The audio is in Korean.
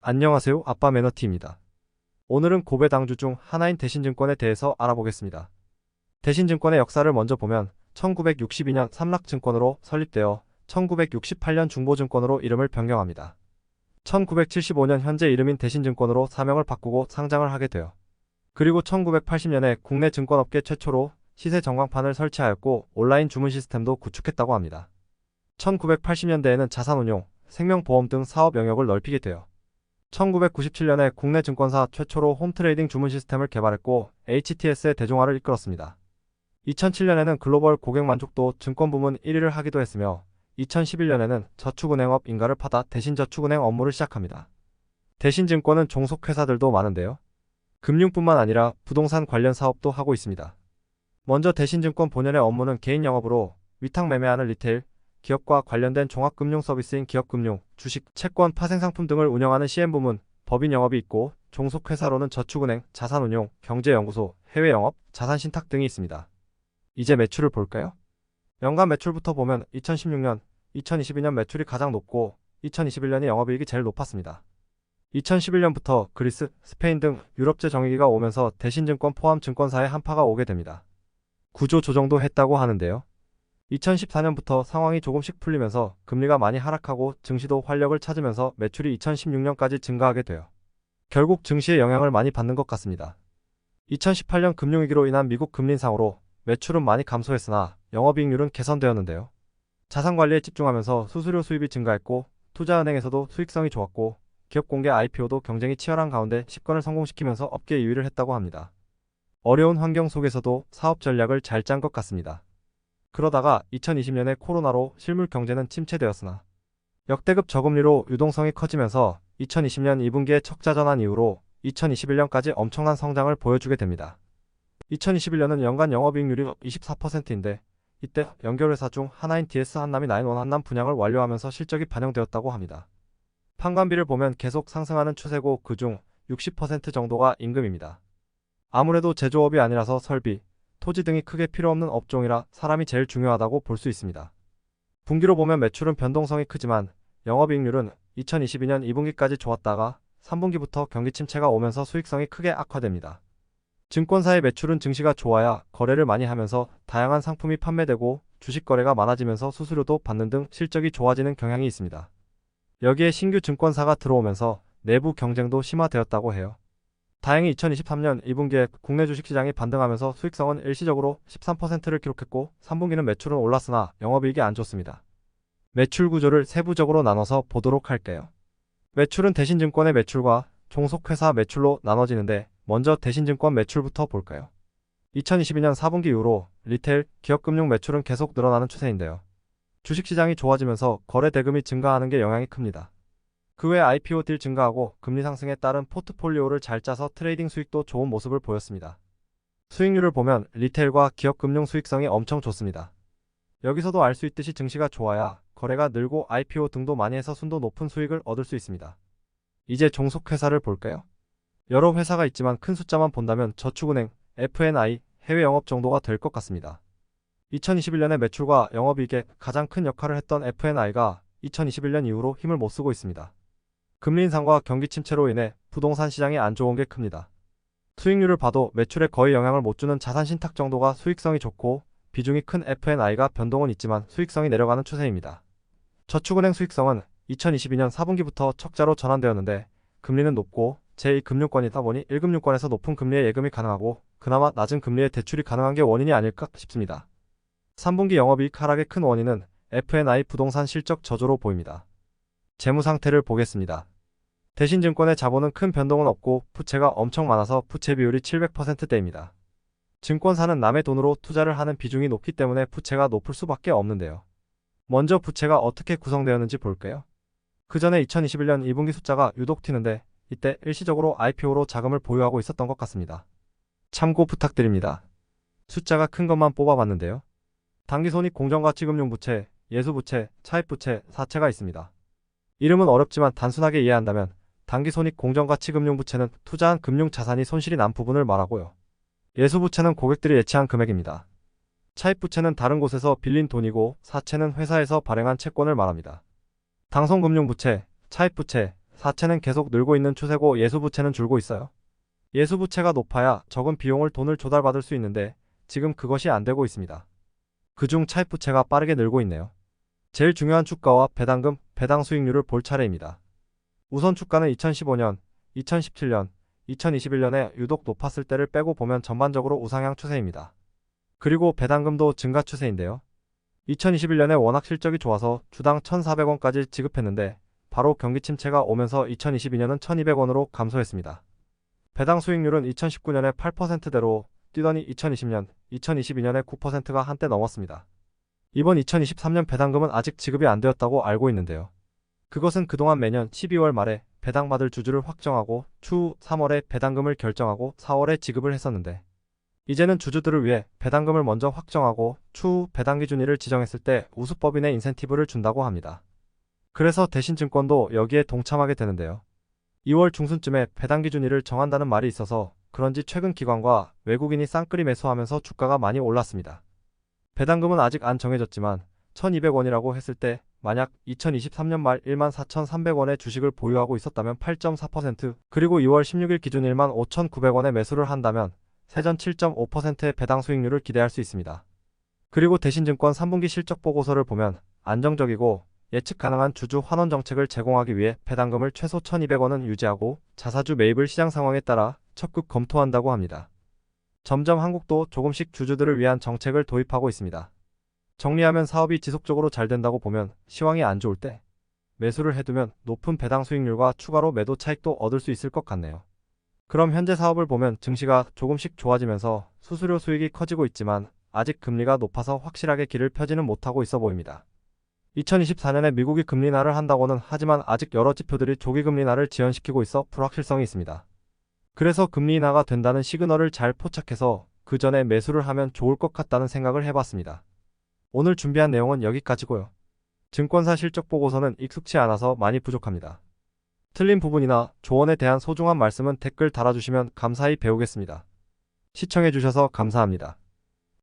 안녕하세요. 아빠 매너티입니다. 오늘은 고배 당주 중 하나인 대신증권에 대해서 알아보겠습니다. 대신증권의 역사를 먼저 보면 1962년 삼락증권으로 설립되어 1968년 중보증권으로 이름을 변경합니다. 1975년 현재 이름인 대신증권으로 사명을 바꾸고 상장을 하게 돼요. 그리고 1980년에 국내 증권업계 최초로 시세 전광판을 설치하였고 온라인 주문 시스템도 구축했다고 합니다. 1980년대에는 자산운용, 생명보험 등 사업 영역을 넓히게 돼요. 1997년에 국내 증권사 최초로 홈트레이딩 주문 시스템을 개발했고 HTS의 대중화를 이끌었습니다. 2007년에는 글로벌 고객 만족도 증권 부문 1위를 하기도 했으며 2011년에는 저축은행업 인가를 받아 대신저축은행 업무를 시작합니다. 대신증권은 종속회사들도 많은데요. 금융뿐만 아니라 부동산 관련 사업도 하고 있습니다. 먼저 대신증권 본연의 업무는 개인 영업으로 위탁 매매하는 리테일, 기업과 관련된 종합금융 서비스인 기업금융, 주식, 채권, 파생상품 등을 운영하는 CM부문, 법인 영업이 있고 종속회사로는 저축은행, 자산운용, 경제연구소, 해외영업, 자산신탁 등이 있습니다. 이제 매출을 볼까요? 연간 매출부터 보면 2016년, 2022년 매출이 가장 높고 2021년이 영업이익이 제일 높았습니다. 2011년부터 그리스, 스페인 등 유럽제 정의기가 오면서 대신증권 포함 증권사에 한파가 오게 됩니다. 구조 조정도 했다고 하는데요. 2014년부터 상황이 조금씩 풀리면서 금리가 많이 하락하고 증시도 활력을 찾으면서 매출이 2016년까지 증가하게 돼요. 결국 증시의 영향을 많이 받는 것 같습니다. 2018년 금융위기로 인한 미국 금리 인상으로 매출은 많이 감소했으나 영업이익률은 개선되었는데요. 자산관리에 집중하면서 수수료 수입이 증가했고 투자은행에서도 수익성이 좋았고 기업공개 IPO도 경쟁이 치열한 가운데 10건을 성공시키면서 업계 2위를 했다고 합니다. 어려운 환경 속에서도 사업 전략을 잘 짠 것 같습니다. 그러다가 2020년에 코로나로 실물 경제는 침체되었으나 역대급 저금리로 유동성이 커지면서 2020년 2분기에 척자 전환 이후로 2021년까지 엄청난 성장을 보여주게 됩니다. 2021년은 연간 영업이익률이 24%인데 이때 연결회사 중 하나인 DS 한남이 나인원 한남 분양을 완료하면서 실적이 반영되었다고 합니다. 판관비를 보면 계속 상승하는 추세고 그중 60% 정도가 임금입니다. 아무래도 제조업이 아니라서 설비, 토지 등이 크게 필요 없는 업종이라 사람이 제일 중요하다고 볼 수 있습니다. 분기로 보면 매출은 변동성이 크지만 영업이익률은 2022년 2분기까지 좋았다가 3분기부터 경기 침체가 오면서 수익성이 크게 악화됩니다. 증권사의 매출은 증시가 좋아야 거래를 많이 하면서 다양한 상품이 판매되고 주식 거래가 많아지면서 수수료도 받는 등 실적이 좋아지는 경향이 있습니다. 여기에 신규 증권사가 들어오면서 내부 경쟁도 심화되었다고 해요. 다행히 2023년 2분기에 국내 주식시장이 반등하면서 수익성은 일시적으로 13%를 기록했고 3분기는 매출은 올랐으나 영업이익이 안 좋습니다. 매출 구조를 세부적으로 나눠서 보도록 할게요. 매출은 대신증권의 매출과 종속회사 매출로 나눠지는데 먼저 대신증권 매출부터 볼까요? 2022년 4분기 이후로 리테일, 기업금융 매출은 계속 늘어나는 추세인데요. 주식시장이 좋아지면서 거래 대금이 증가하는 게 영향이 큽니다. 그 외 IPO 딜 증가하고 금리 상승에 따른 포트폴리오를 잘 짜서 트레이딩 수익도 좋은 모습을 보였습니다. 수익률을 보면 리테일과 기업금융 수익성이 엄청 좋습니다. 여기서도 알 수 있듯이 증시가 좋아야 거래가 늘고 IPO 등도 많이 해서 순도 높은 수익을 얻을 수 있습니다. 이제 종속회사를 볼까요? 여러 회사가 있지만 큰 숫자만 본다면 저축은행, F&I, 해외 영업 정도가 될 것 같습니다. 2021년에 매출과 영업이익에 가장 큰 역할을 했던 F&I가 2021년 이후로 힘을 못 쓰고 있습니다. 금리 인상과 경기 침체로 인해 부동산 시장이 안 좋은 게 큽니다. 수익률을 봐도 매출에 거의 영향을 못 주는 자산 신탁 정도가 수익성이 좋고 비중이 큰 F&I가 변동은 있지만 수익성이 내려가는 추세입니다. 저축은행 수익성은 2022년 4분기부터 척자로 전환되었는데 금리는 높고 제2금융권이다 보니 1금융권에서 높은 금리에 예금이 가능하고 그나마 낮은 금리에 대출이 가능한 게 원인이 아닐까 싶습니다. 3분기 영업이익 하락의 큰 원인은 F&I 부동산 실적 저조로 보입니다. 재무 상태를 보겠습니다. 대신증권의 자본은 큰 변동은 없고 부채가 엄청 많아서 부채 비율이 700%대입니다. 증권사는 남의 돈으로 투자를 하는 비중이 높기 때문에 부채가 높을 수밖에 없는데요. 먼저 부채가 어떻게 구성되었는지 볼까요? 그 전에 2021년 2분기 숫자가 유독 튀는데 이때 일시적으로 IPO로 자금을 보유하고 있었던 것 같습니다. 참고 부탁드립니다. 숫자가 큰 것만 뽑아봤는데요. 당기손익 공정가치금융부채, 예수부채, 차입부채, 사채가 있습니다. 이름은 어렵지만 단순하게 이해한다면 당기손익 공정가치금융부채는 투자한 금융자산이 손실이 난 부분을 말하고요. 예수부채는 고객들이 예치한 금액입니다. 차입부채는 다른 곳에서 빌린 돈이고 사채는 회사에서 발행한 채권을 말합니다. 당손금융부채, 차입부채, 사채는 계속 늘고 있는 추세고 예수부채는 줄고 있어요. 예수부채가 높아야 적은 비용을 돈을 조달받을 수 있는데 지금 그것이 안 되고 있습니다. 그중 차입부채가 빠르게 늘고 있네요. 제일 중요한 주가와 배당금, 배당 수익률을 볼 차례입니다. 우선 주가는 2015년, 2017년, 2021년에 유독 높았을 때를 빼고 보면 전반적으로 우상향 추세입니다. 그리고 배당금도 증가 추세인데요. 2021년에 워낙 실적이 좋아서 주당 1,400원까지 지급했는데 바로 경기 침체가 오면서 2022년은 1,200원으로 감소했습니다. 배당 수익률은 2019년에 8%대로 뛰더니 2020년, 2022년에 9%가 한때 넘었습니다. 이번 2023년 배당금은 아직 지급이 안 되었다고 알고 있는데요. 그것은 그동안 매년 12월 말에 배당받을 주주를 확정하고 추후 3월에 배당금을 결정하고 4월에 지급을 했었는데 이제는 주주들을 위해 배당금을 먼저 확정하고 추후 배당 기준일을 지정했을 때 우수법인의 인센티브를 준다고 합니다. 그래서 대신증권도 여기에 동참하게 되는데요. 2월 중순쯤에 배당 기준일을 정한다는 말이 있어서 그런지 최근 기관과 외국인이 쌍끌이 매수하면서 주가가 많이 올랐습니다. 배당금은 아직 안 정해졌지만 1,200원이라고 했을 때 만약 2023년 말 14,300원의 주식을 보유하고 있었다면 8.4%, 그리고 2월 16일 기준 15,900원에 매수를 한다면 세전 7.5%의 배당 수익률을 기대할 수 있습니다. 그리고 대신증권 3분기 실적 보고서를 보면 안정적이고 예측 가능한 주주 환원 정책을 제공하기 위해 배당금을 최소 1,200원은 유지하고 자사주 매입을 시장 상황에 따라 적극 검토한다고 합니다. 점점 한국도 조금씩 주주들을 위한 정책을 도입하고 있습니다. 정리하면 사업이 지속적으로 잘 된다고 보면 시황이 안 좋을 때 매수를 해두면 높은 배당 수익률과 추가로 매도 차익도 얻을 수 있을 것 같네요. 그럼 현재 사업을 보면 증시가 조금씩 좋아지면서 수수료 수익이 커지고 있지만 아직 금리가 높아서 확실하게 길을 펴지는 못하고 있어 보입니다. 2024년에 미국이 금리 인하를 한다고는 하지만 아직 여러 지표들이 조기 금리 인하를 지연시키고 있어 불확실성이 있습니다. 그래서 금리 인하가 된다는 시그널을 잘 포착해서 그 전에 매수를 하면 좋을 것 같다는 생각을 해봤습니다. 오늘 준비한 내용은 여기까지고요. 증권사 실적 보고서는 익숙치 않아서 많이 부족합니다. 틀린 부분이나 조언에 대한 소중한 말씀은 댓글 달아주시면 감사히 배우겠습니다. 시청해주셔서 감사합니다.